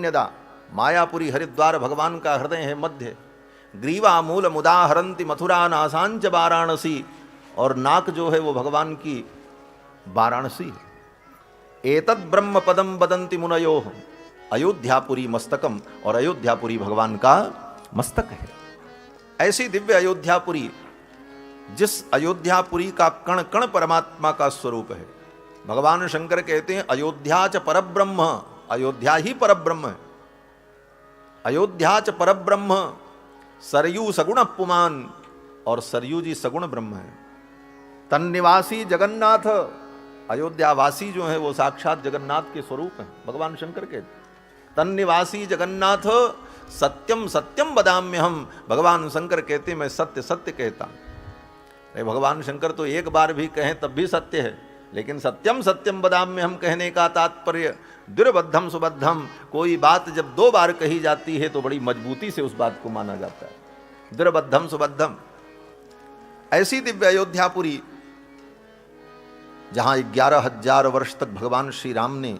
पुण्यदा। मायापुरी हरिद्वार भगवान का हृदय है मध्य। ग्रीवा मूल मुदाहरंति मथुरा नासांच वाराणसी, और नाक जो है वो भगवान की वाराणसी है। एतद ब्रह्म पदम बदंति मुनयो, अयोध्यापुरी मस्तकम, और अयोध्यापुरी भगवान का मस्तक है। ऐसी दिव्य अयोध्यापुरी, जिस अयोध्यापुरी का कण कण परमात्मा का स्वरूप है। भगवान शंकर कहते हैं अयोध्या च परब्रह्म, अयोध्या ही परब्रह्म है। अयोध्या च परब्रह्म, सरयू सगुण पुमान, और सरयू जी सगुण ब्रह्म है। तन्निवासी जगन्नाथ, अयोध्यावासी जो है वो साक्षात जगन्नाथ के स्वरूप हैं। भगवान शंकर कहते तन्निवासी जगन्नाथ सत्यम सत्यम बदाम्य हम, भगवान शंकर कहते मैं सत्य सत्य कहता हूं। भगवान शंकर तो एक बार भी कहें तब भी सत्य है, लेकिन सत्यम सत्यम बदाम्य हम कहने का तात्पर्य दुर्बद्धम सुबद्धम, कोई बात जब दो बार कही जाती है तो बड़ी मजबूती से उस बात को माना जाता है। दुर्बद्धम सुबद्धम। ऐसी दिव्य अयोध्यापुरी जहां 11,000 वर्ष तक भगवान श्री राम ने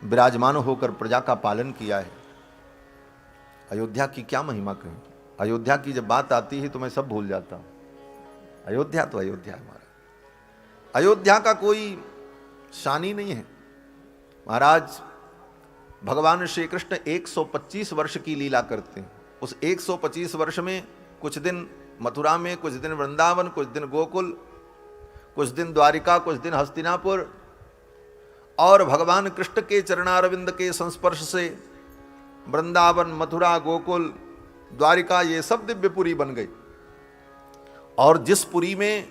विराजमान होकर प्रजा का पालन किया है। अयोध्या की क्या महिमा कहें। अयोध्या की जब बात आती है तो मैं सब भूल जाता हूं। अयोध्या तो अयोध्या है हमारा। अयोध्या का कोई शान ही नहीं है। महाराज भगवान श्री कृष्ण 125 वर्ष की लीला करते हैं। उस 125 वर्ष में कुछ दिन मथुरा में, कुछ दिन वृंदावन, कुछ दिन गोकुल, कुछ दिन द्वारिका, कुछ दिन हस्तिनापुर, और भगवान कृष्ण के चरणारविंद के संस्पर्श से वृंदावन, मथुरा, गोकुल, द्वारिका ये सब दिव्यपुरी बन गई। और जिस पुरी में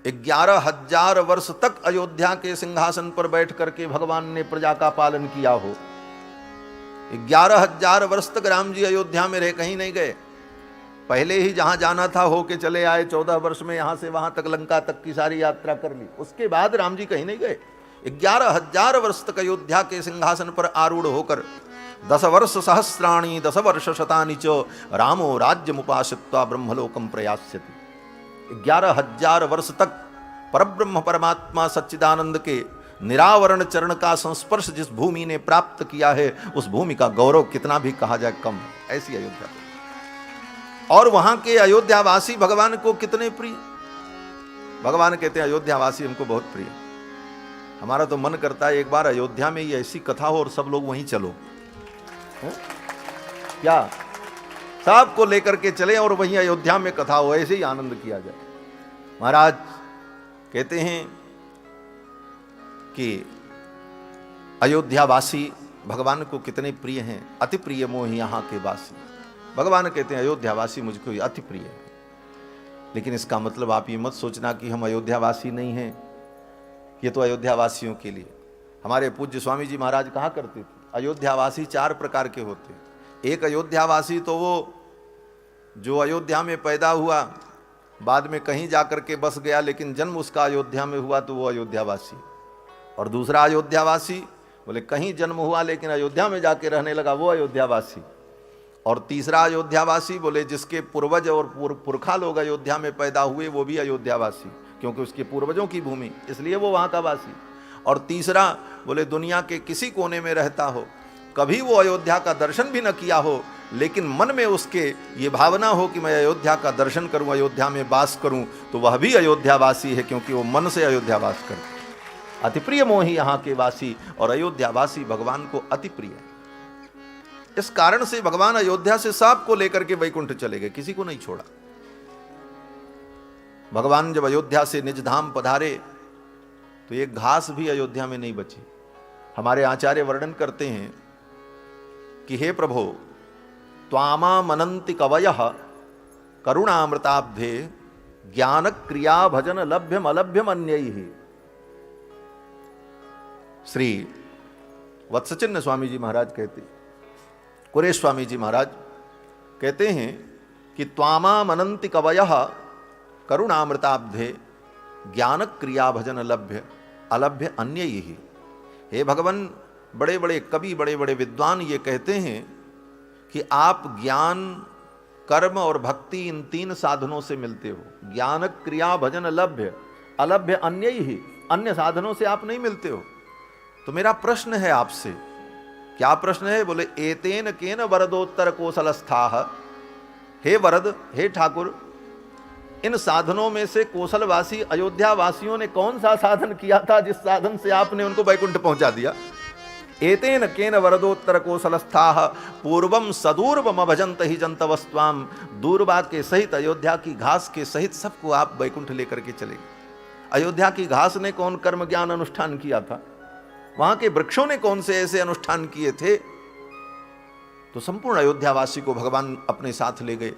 11,000 वर्ष तक अयोध्या के सिंहासन पर बैठ करके भगवान ने प्रजा का पालन किया हो, 11,000 वर्ष तक राम जी अयोध्या में रह कहीं नहीं गए। पहले ही जहां जाना था होके चले आए। 14 वर्ष में यहां से वहां तक, लंका तक की सारी यात्रा कर ली। उसके बाद राम जी कहीं नहीं गए। 11,000 वर्ष तक अयोध्या के सिंहासन पर आरूढ़ होकर 10 वर्ष सहस्राणि 10 वर्ष शतानि च रामो राज्यमुपाश्रित्वा ब्रह्मलोकम प्रयास्यति। 11,000 वर्ष तक परब्रह्म परमात्मा सच्चिदानंद के निरावरण चरण का संस्पर्श जिस भूमि ने प्राप्त किया है, उस भूमि का गौरव कितना भी कहा जाए कम है। ऐसी अयोध्या। और वहां के अयोध्यावासी भगवान को कितने प्रिय। भगवान कहते हैं अयोध्यावासी हमको बहुत प्रिय। हमारा तो मन करता है एक बार अयोध्या में ये ऐसी कथा हो और सब लोग वहीं चलो। क्या सबको लेकर के चले और वहीं अयोध्या में कथा हो, ऐसे ही आनंद किया जाए। महाराज कहते हैं कि अयोध्यावासी भगवान को कितने प्रिय हैं। अति प्रिय मोह यहाँ के वासी। भगवान कहते हैं अयोध्यावासी मुझको अति प्रिय है। लेकिन इसका मतलब आप ये मत सोचना कि हम अयोध्यावासी नहीं हैं। ये तो अयोध्यावासियों के लिए। हमारे पूज्य स्वामी जी महाराज कहा करते थे अयोध्यावासी 4 प्रकार के होते हैं। एक अयोध्यावासी तो वो जो अयोध्या में पैदा हुआ, बाद में कहीं जाकर के बस गया, लेकिन जन्म उसका अयोध्या में हुआ तो वो अयोध्यावासी। और दूसरा अयोध्यावासी बोले कहीं जन्म हुआ लेकिन अयोध्या में जाके रहने लगा, वो अयोध्यावासी। और तीसरा अयोध्यावासी बोले जिसके पूर्वज और पुरखा लोग अयोध्या में पैदा हुए, वो भी अयोध्यावासी, क्योंकि उसके पूर्वजों की भूमि, इसलिए वो वहाँ का वासी। और तीसरा बोले दुनिया के किसी कोने में रहता हो, कभी वो अयोध्या का दर्शन भी न किया हो, लेकिन मन में उसके ये भावना हो कि मैं अयोध्या का दर्शन करूं, अयोध्या में वास करूं, तो वह भी अयोध्यावासी है, क्योंकि वो मन से अयोध्यावास करते। अति प्रिय मोही यहाँ के वासी, और अयोध्यावासी भगवान को अति प्रिय है। इस कारण से भगवान अयोध्या से सबको लेकर के वैकुंठ चले गए, किसी को नहीं छोड़ा। भगवान जब अयोध्या से निज धाम पधारे तो एक घास भी अयोध्या में नहीं बची। हमारे आचार्य वर्णन करते हैं कि हे प्रभो त्वामा मनंति कवयः करुणामृताब्धे ज्ञान क्रिया भजन लभ्यम अलभ्यम अन्यैः। श्री वत्सचिन्ह स्वामी जी महाराज कहते, कुरेश स्वामी जी महाराज कहते हैं कि त्वामा मनंति कवयः करुणामृताब्धे ज्ञान क्रिया भजन लभ्य अलभ्य अन्यैः। हे भगवान, बड़े बड़े कवि, बड़े बड़े विद्वान ये कहते हैं कि आप ज्ञान, कर्म और भक्ति इन 3 साधनों से मिलते हो। ज्ञान क्रिया भजन लभ्य अलभ्य अन्यैः, अन्य साधनों से आप नहीं मिलते हो। तो मेरा प्रश्न है आपसे क्या प्रश्न है? बोले एतेन केन वरदोत्तर कोसलस्थाः, हे वरद, हे ठाकुर, इन साधनों में से कोसलवासी अयोध्या वासियों ने कौन सा साधन किया था जिस साधन से आपने उनको वैकुंठ पहुंचा दिया? एतेन केन वरदोत्तर कोसलस्थाः पूर्वम सदूर्वम भजंत ही जंतवस्त्वाम, दूरबाग के सहित, अयोध्या की घास के सहित सबको आप वैकुंठ लेकर के चले गए। अयोध्या की घास ने कौन कर्म ज्ञान अनुष्ठान किया था? वहां के वृक्षों ने कौन से ऐसे अनुष्ठान किए थे? तो संपूर्ण अयोध्यावासी को भगवान अपने साथ ले गए।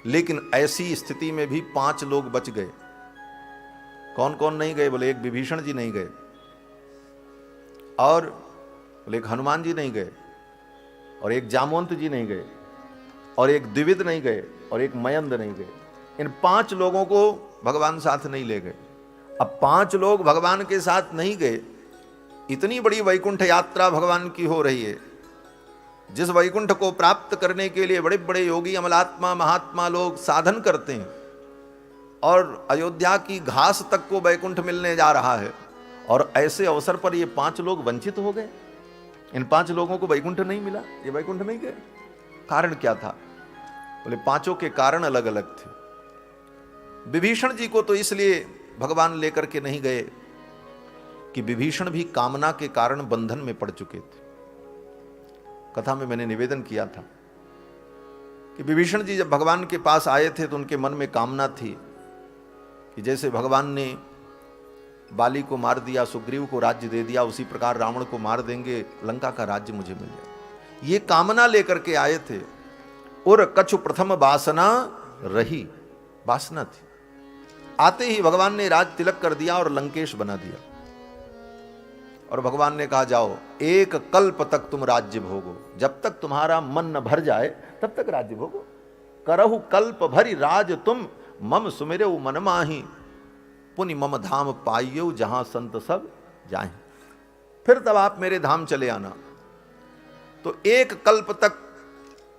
लेकिन ऐसी स्थिति में भी 5 लोग बच गए। कौन कौन नहीं गए? बोले एक विभीषण जी नहीं गए, और बोले एक हनुमान जी नहीं गए, और एक जामवंत जी नहीं गए, और एक द्विविद नहीं गए, और एक मयंद नहीं गए। इन 5 लोगों को भगवान साथ नहीं ले गए। अब 5 लोग भगवान के साथ नहीं गए। इतनी बड़ी वैकुंठ यात्रा भगवान की हो रही है, जिस वैकुंठ को प्राप्त करने के लिए बड़े बड़े योगी अमलात्मा महात्मा लोग साधन करते हैं, और अयोध्या की घास तक को वैकुंठ मिलने जा रहा है, और ऐसे अवसर पर ये 5 लोग वंचित हो गए। इन 5 लोगों को वैकुंठ नहीं मिला, ये वैकुंठ नहीं गए। कारण क्या था? बोले 5 के कारण अलग अलग थे। विभीषण जी को तो इसलिए भगवान लेकर के नहीं गए कि विभीषण भी कामना के कारण बंधन में पड़ चुके थे। कथा में मैंने निवेदन किया था कि विभीषण जी जब भगवान के पास आए थे तो उनके मन में कामना थी कि जैसे भगवान ने बाली को मार दिया, सुग्रीव को राज्य दे दिया, उसी प्रकार रावण को मार देंगे, लंका का राज्य मुझे मिल जाए। ये कामना लेकर के आए थे। और कछु प्रथम वासना रही, वासना थी। आते ही भगवान ने राज तिलक कर दिया और लंकेश बना दिया, और भगवान ने कहा जाओ 1 कल्प तक तुम राज्य भोगो, जब तक तुम्हारा मन न भर जाए तब तक राज्य भोगो। करहु कल्प भरी राज तुम, मम सुमिरऊ मन माही, पुनि मम धाम पाइयो जहां संत सब जाएं। फिर तब आप मेरे धाम चले आना। तो 1 कल्प तक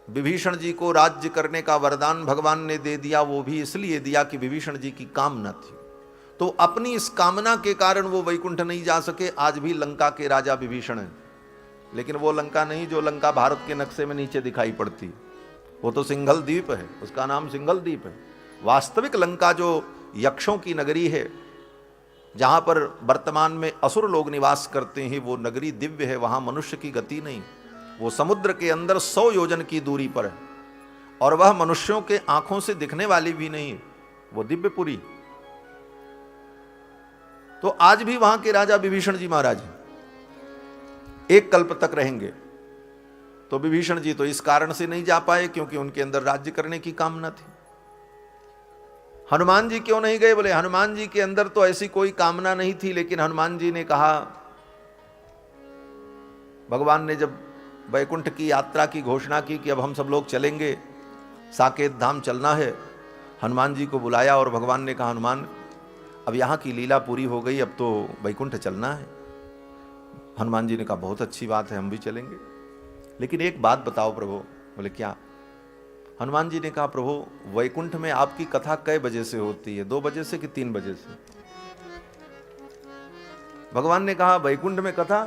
विभीषण जी को राज्य करने का वरदान भगवान ने दे दिया। वो भी इसलिए दिया कि विभीषण जी की कामना थी। तो अपनी इस कामना के कारण वो वैकुंठ नहीं जा सके। आज भी लंका के राजा विभीषण हैं, लेकिन वो लंका नहीं जो लंका भारत के नक्शे में नीचे दिखाई पड़ती। वो तो सिंघल द्वीप है, उसका नाम सिंघल द्वीप है। वास्तविक लंका जो यक्षों की नगरी है, जहां पर वर्तमान में असुर लोग निवास करते हैं, वो नगरी दिव्य है। वहां मनुष्य की गति नहीं, वो समुद्र के अंदर 100 योजन की दूरी पर है, और वह मनुष्यों के आंखों से दिखने वाली भी नहीं, वो दिव्यपुरी। तो आज भी वहां के राजा विभीषण जी महाराज 1 कल्प तक रहेंगे। तो विभीषण जी तो इस कारण से नहीं जा पाए क्योंकि उनके अंदर राज्य करने की कामना थी। हनुमान जी क्यों नहीं गए? बोले हनुमान जी के अंदर तो ऐसी कोई कामना नहीं थी, लेकिन हनुमान जी ने कहा, भगवान ने जब वैकुंठ की यात्रा की घोषणा की कि अब हम सब लोग चलेंगे, साकेत धाम चलना है, हनुमान जी को बुलाया और भगवान ने कहा, हनुमान अब यहाँ की लीला पूरी हो गई, अब तो वैकुंठ चलना है। हनुमान जी ने कहा बहुत अच्छी बात है, हम भी चलेंगे, लेकिन एक बात बताओ प्रभु। बोले क्या? हनुमान जी ने कहा, प्रभु वैकुंठ में आपकी कथा कै बजे से होती है? 2 बजे से कि 3 बजे से? भगवान ने कहा वैकुंठ में कथा?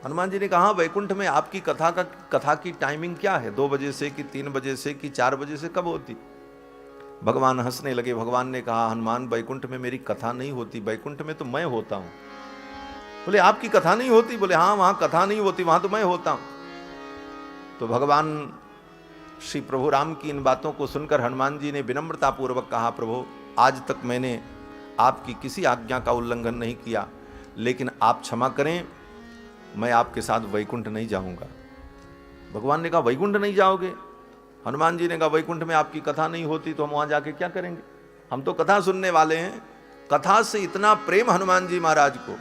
हनुमान जी ने कहा वैकुंठ में आपकी कथा की टाइमिंग क्या है? 2 बजे से कि 3 बजे से कि 4 बजे से, कब होती? भगवान हंसने लगे। भगवान ने कहा, हनुमान वैकुंठ में मेरी कथा नहीं होती, वैकुंठ में तो मैं होता हूं। बोले आपकी कथा नहीं होती? बोले हाँ, वहां कथा नहीं होती, वहां तो मैं होता हूं। तो भगवान श्री प्रभु राम की इन बातों को सुनकर हनुमान जी ने विनम्रता पूर्वक कहा, प्रभु आज तक मैंने आपकी किसी आज्ञा का उल्लंघन नहीं किया, लेकिन आप क्षमा करें, मैं आपके साथ वैकुंठ नहीं जाऊंगा। भगवान ने कहा वैकुंठ नहीं जाओगे? हनुमान जी ने कहा वैकुंठ में आपकी कथा नहीं होती तो हम वहां जाके क्या करेंगे? हम तो कथा सुनने वाले हैं। कथा से इतना प्रेम हनुमान जी महाराज को,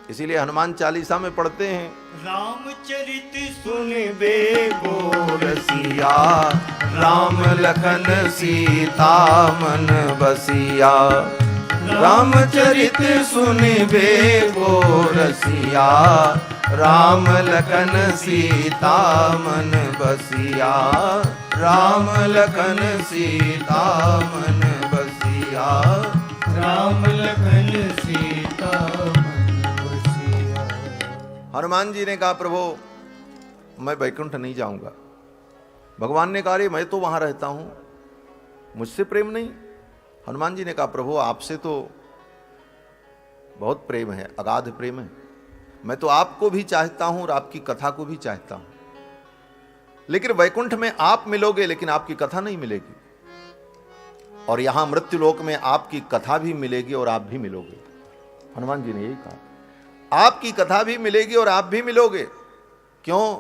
इसीलिए हनुमान चालीसा में पढ़ते हैं, रामचरित सुनबे गो रसिया, राम लखन सीता मन बसिया। रामचरित सुनबे गो रसिया, राम लखन सीता मन बसिया। राम लखन सीता मन बसिया। राम लखन सीता मन बसिया। हनुमान जी ने कहा प्रभु मैं वैकुंठ नहीं जाऊंगा। भगवान ने कहा अरे मैं तो वहां रहता हूं, मुझसे प्रेम नहीं? हनुमान जी ने कहा प्रभु आपसे तो बहुत प्रेम है, अगाध प्रेम है, मैं तो आपको भी चाहता हूं और आपकी कथा को भी चाहता हूं, लेकिन वैकुंठ में आप मिलोगे लेकिन आपकी कथा नहीं मिलेगी, और यहां मृत्युलोक में आपकी कथा भी मिलेगी और आप भी मिलोगे। हनुमान जी ने यही कहा, आपकी कथा भी मिलेगी और आप भी मिलोगे। क्यों?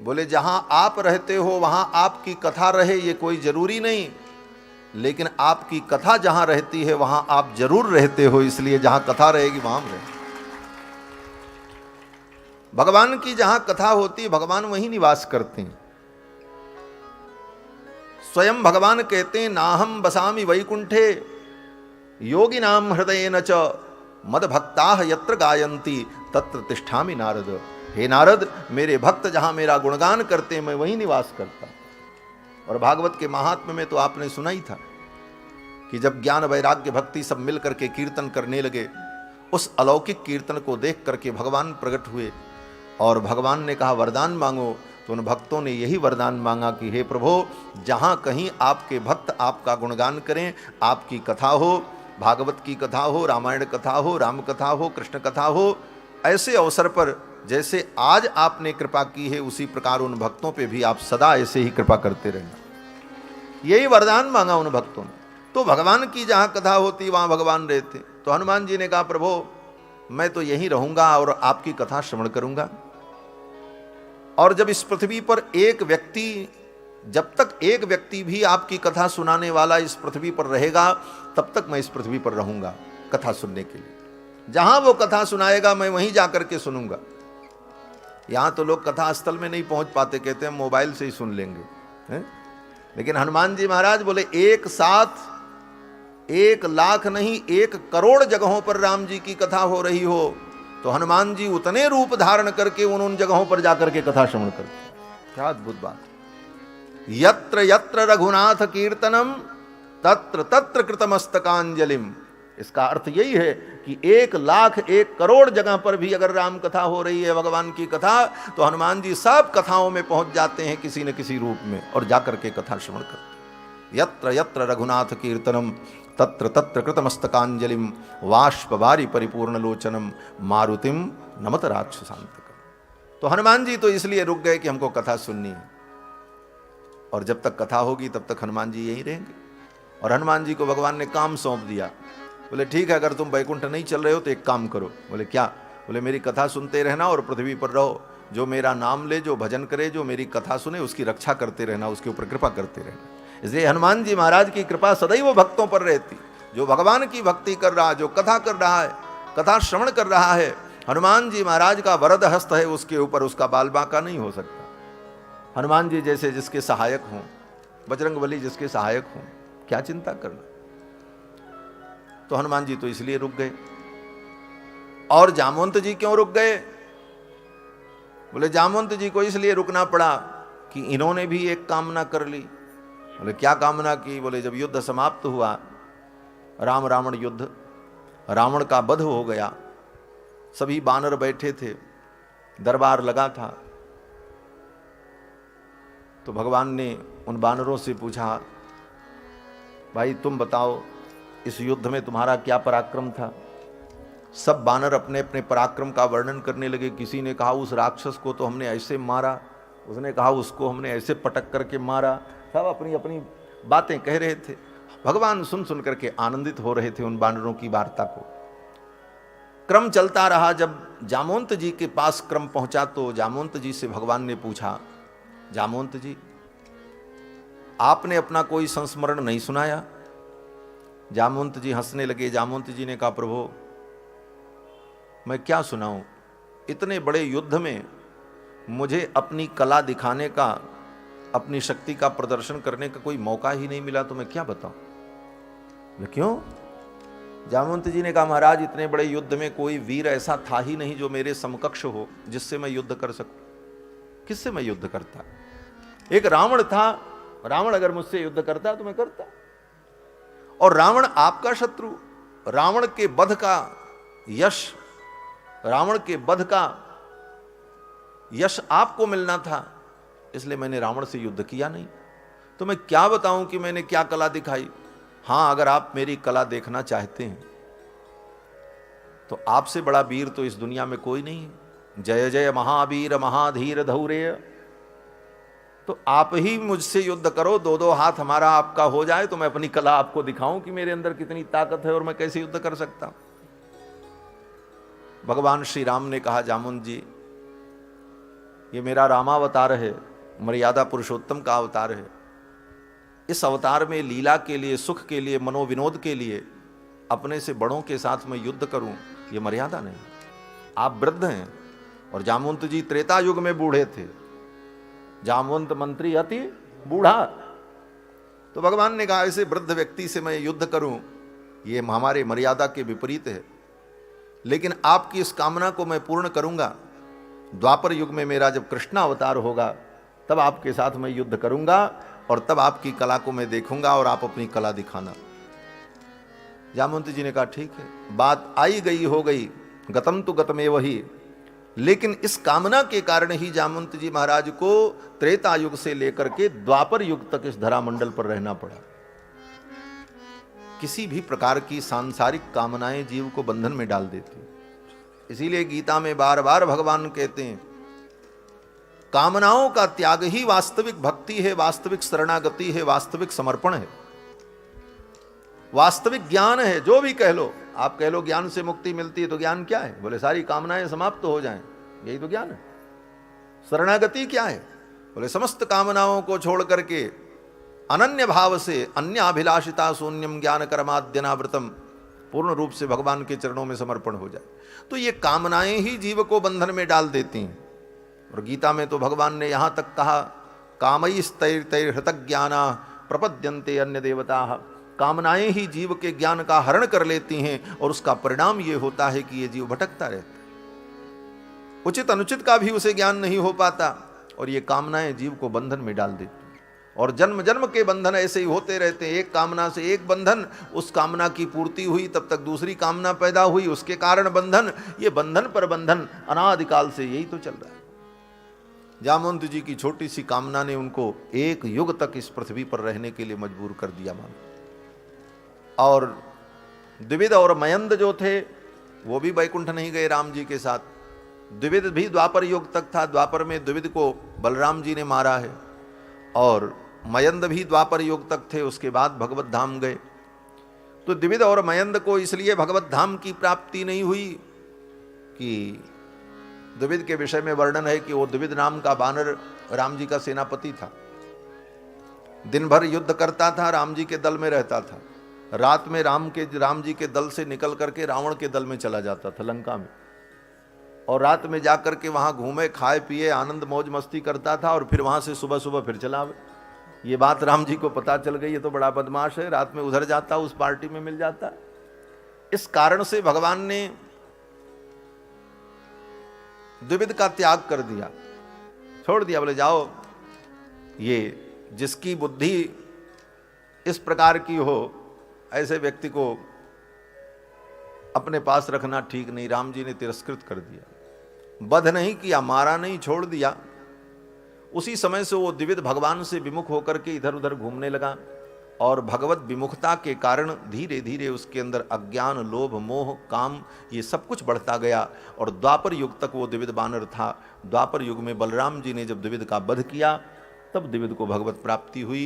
बोले जहां आप रहते हो वहां आपकी कथा रहे ये कोई जरूरी नहीं, लेकिन आपकी कथा जहां रहती है वहां आप जरूर रहते हो, इसलिए जहां कथा रहेगी वहां हम रहे। भगवान की जहां कथा होती है भगवान वहीं निवास करते हैं। स्वयं भगवान कहते हैं नाहम बसामि वैकुंठे योगिनाम हृदय न च मद भक्ता यत्र गायंती तत्र तिष्ठामि नारद। हे नारद, मेरे भक्त जहां मेरा गुणगान करते हैं मैं वहीं निवास करता हूं। और भागवत के महात्म्य में तो आपने सुना ही था कि जब ज्ञान वैराग्य भक्ति सब मिल करके कीर्तन करने लगे, उस अलौकिक कीर्तन को देख करके भगवान प्रकट हुए और भगवान ने कहा वरदान मांगो। तो उन भक्तों ने यही वरदान मांगा कि हे प्रभु, जहां कहीं आपके भक्त आपका गुणगान करें, आपकी कथा हो, भागवत की कथा हो, रामायण कथा हो, राम कथा हो, कृष्ण कथा हो, ऐसे अवसर पर जैसे आज आपने कृपा की है उसी प्रकार उन भक्तों पे भी आप सदा ऐसे ही कृपा करते रहना। यही वरदान मांगा उन भक्तों ने। तो भगवान की जहां कथा होती वहां भगवान रहते। तो हनुमान जी ने कहा प्रभु मैं तो यहीं रहूंगा और आपकी कथा श्रवण करूंगा। और जब इस पृथ्वी पर एक व्यक्ति, जब तक एक व्यक्ति भी आपकी कथा सुनाने वाला इस पृथ्वी पर रहेगा तब तक मैं इस पृथ्वी पर रहूंगा कथा सुनने के लिए। जहां वो कथा सुनाएगा मैं वहीं जाकर के सुनूंगा। यहां तो लोग कथा स्थल में नहीं पहुंच पाते, कहते हैं मोबाइल से ही सुन लेंगे, है? लेकिन हनुमान जी महाराज बोले एक साथ 1 लाख नहीं 1 करोड़ जगहों पर राम जी की कथा हो रही हो तो हनुमान जी उतने रूप धारण करके उन जगहों पर जाकर के कथा श्रवण करते। क्या अद्भुत बात। यत्र यत्र रघुनाथ कीर्तनम तत्र तत्र कृतमस्तकांजलिम। इसका अर्थ यही है कि 1 लाख 1 करोड़ जगह पर भी अगर राम कथा हो रही है, भगवान की कथा, तो हनुमान जी सब कथाओं में पहुंच जाते हैं किसी न किसी रूप में और जाकर के कथा श्रवण करते। यत्र यत्र रघुनाथ कीर्तनम तत्र तत्र कृतमस्तकांजलिम वाष्पवारी परिपूर्ण लोचनम मारुतिम नमत राक्षसांतकम। तो हनुमान जी तो इसलिए रुक गए कि हमको कथा सुननी है, और जब तक कथा होगी तब तक हनुमान जी यहीं रहेंगे। और हनुमान जी को भगवान ने काम सौंप दिया। बोले ठीक है, अगर तुम वैकुंठ नहीं चल रहे हो तो एक काम करो। बोले क्या? बोले मेरी कथा सुनते रहना और पृथ्वी पर रहो, जो मेरा नाम ले, जो भजन करे, जो मेरी कथा सुने उसकी रक्षा करते रहना, उसके ऊपर कृपा करते रहना। इसलिए हनुमान जी महाराज की कृपा सदैव भक्तों पर रहती। जो भगवान की भक्ति कर रहा, जो कथा कर रहा है, कथा श्रवण कर रहा है, हनुमान जी महाराज का वरद हस्त है उसके ऊपर, उसका बाल बांका नहीं हो सकता। हनुमान जी जैसे जिसके सहायक हों, बजरंगबली जिसके सहायक हों, क्या चिंता करना। तो हनुमान जी तो इसलिए रुक गए। और जामवंत जी क्यों रुक गए? बोले जामवंत जी को इसलिए रुकना पड़ा कि इन्होंने भी एक कामना कर ली। बोले क्या कामना की? बोले जब युद्ध समाप्त हुआ, राम रावण युद्ध, रावण का वध हो गया, सभी बानर बैठे थे, दरबार लगा था, तो भगवान ने उन बानरों से पूछा भाई तुम बताओ इस युद्ध में तुम्हारा क्या पराक्रम था? सब बानर अपने अपने पराक्रम का वर्णन करने लगे। किसी ने कहा उस राक्षस को तो हमने ऐसे मारा, उसने कहा उसको हमने ऐसे पटक करके मारा। सब अपनी अपनी बातें कह रहे थे। भगवान सुन सुन करके आनंदित हो रहे थे उन बानरों की वार्ता को। क्रम चलता रहा। जब जामवंत जी के पास क्रम पहुंचा तो जामवंत जी से भगवान ने पूछा, जामवंत जी आपने अपना कोई संस्मरण नहीं सुनाया? जामवंत जी हंसने लगे। जामवंत जी ने कहा प्रभु मैं क्या सुनाऊं, इतने बड़े युद्ध में मुझे अपनी कला दिखाने का, अपनी शक्ति का प्रदर्शन करने का कोई मौका ही नहीं मिला, तो मैं क्या बताऊं। क्यों? जामवंत जी ने कहा महाराज इतने बड़े युद्ध में कोई वीर ऐसा था ही नहीं जो मेरे समकक्ष हो, जिससे मैं युद्ध कर सकूं। किससे मैं युद्ध करता? एक रावण था, रावण अगर मुझसे युद्ध करता तो मैं करता। और रावण आपका शत्रु, रावण के वध का यश, रावण के वध का यश आपको मिलना था, इसलिए मैंने रावण से युद्ध किया नहीं। तो मैं क्या बताऊं कि मैंने क्या कला दिखाई। हां, अगर आप मेरी कला देखना चाहते हैं तो आपसे बड़ा वीर तो इस दुनिया में कोई नहीं है। जय जय महावीर महाधीर धौरेय। तो आप ही मुझसे युद्ध करो, दो दो हाथ हमारा आपका हो जाए, तो मैं अपनी कला आपको दिखाऊं कि मेरे अंदर कितनी ताकत है और मैं कैसे युद्ध कर सकता हूं। भगवान श्री राम ने कहा, जामुन जी, ये मेरा रामावतार है, मर्यादा पुरुषोत्तम का अवतार है। इस अवतार में लीला के लिए, सुख के लिए, मनोविनोद के लिए अपने से बड़ों के साथ मैं युद्ध करूं, ये मर्यादा नहीं। आप वृद्ध हैं और जामवंत जी त्रेता युग में बूढ़े थे। जामवंत मंत्री अति बूढ़ा। तो भगवान ने कहा, ऐसे वृद्ध व्यक्ति से मैं युद्ध करूं, ये हमारे मर्यादा के विपरीत है। लेकिन आपकी इस कामना को मैं पूर्ण करूंगा। द्वापर युग में मेरा जब कृष्ण अवतार होगा तब आपके साथ मैं युद्ध करूंगा और तब आपकी कला को मैं देखूंगा और आप अपनी कला दिखाना। जामवंत जी ने कहा, ठीक है, बात आई गई हो गई, गतम तो गतमेव ही। लेकिन इस कामना के कारण ही जामवंत जी महाराज को त्रेता युग से लेकर के द्वापर युग तक इस धरामंडल पर रहना पड़ा। किसी भी प्रकार की सांसारिक कामनाएं जीव को बंधन में डाल देती। इसीलिए गीता में बार बार भगवान कहते हैं, कामनाओं का त्याग ही वास्तविक भक्ति है, वास्तविक शरणागति है, वास्तविक समर्पण है, वास्तविक ज्ञान है। जो भी कह लो, आप कह लो ज्ञान से मुक्ति मिलती है, तो ज्ञान क्या है? बोले सारी कामनाएं समाप्त हो जाएं, यही तो ज्ञान है। शरणागति क्या है? बोले समस्त कामनाओं को छोड़ करके अनन्य भाव से, अन्य अभिलाषिता शून्यम ज्ञान कर्माद्यनावृतम, पूर्ण रूप से भगवान के चरणों में समर्पण हो जाए। तो ये कामनाएं ही जीव को बंधन में डाल देती हैं। और गीता में तो भगवान ने यहां तक कहा, कामैस्तैर्तैर्हृतज्ञाना प्रपद्यन्ते अन्य देवता। कामनाएं ही जीव के ज्ञान का हरण कर लेती हैं और उसका परिणाम यह होता है कि ये जीव भटकता रहता है। उचित अनुचित का भी उसे ज्ञान नहीं हो पाता और ये कामनाएं जीव को बंधन में डाल देती। और जन्म जन्म के बंधन ऐसे ही होते रहते हैं। एक कामना से एक बंधन, उस कामना की पूर्ति हुई तब तक दूसरी कामना पैदा हुई, उसके कारण बंधन। ये बंधन पर बंधन अनादिकाल से यही तो चल रहा है। जामवंत जी की छोटी सी कामना ने उनको एक युग तक इस पृथ्वी पर रहने के लिए मजबूर कर दिया मानो। और द्विविद और मयंद जो थे वो भी वैकुंठ नहीं गए राम जी के साथ। द्विविद भी द्वापर युग तक था। द्वापर में द्विविद को बलराम जी ने मारा है और मयंद भी द्वापर युग तक थे, उसके बाद भगवत धाम गए। तो द्विविद और मयंद को इसलिए भगवत धाम की प्राप्ति नहीं हुई कि द्विविद के विषय में वर्णन है कि वो द्विविद नाम का बानर राम जी का सेनापति था। दिन भर युद्ध करता था, राम जी के दल में रहता था। रात में राम जी के दल से निकल करके रावण के दल में चला जाता था लंका में, और रात में जाकर के वहां घूमे, खाए पिए, आनंद मौज मस्ती करता था और फिर वहां से सुबह सुबह फिर चला आवे। ये बात राम जी को पता चल गई, ये तो बड़ा बदमाश है, रात में उधर जाता, उस पार्टी में मिल जाता। इस कारण से भगवान ने द्विविद का त्याग कर दिया, छोड़ दिया। बोले जाओ, ये जिसकी बुद्धि इस प्रकार की हो, ऐसे व्यक्ति को अपने पास रखना ठीक नहीं। राम जी ने तिरस्कृत कर दिया, वध नहीं किया, मारा नहीं, छोड़ दिया। उसी समय से वो द्विविद भगवान से विमुख होकर के इधर उधर घूमने लगा और भगवत विमुखता के कारण धीरे धीरे उसके अंदर अज्ञान, लोभ, मोह, काम ये सब कुछ बढ़ता गया। और द्वापर युग तक वो द्विविद बानर था। द्वापर युग में बलराम जी ने जब द्विविद का वध किया तब द्विविद को भगवत प्राप्ति हुई।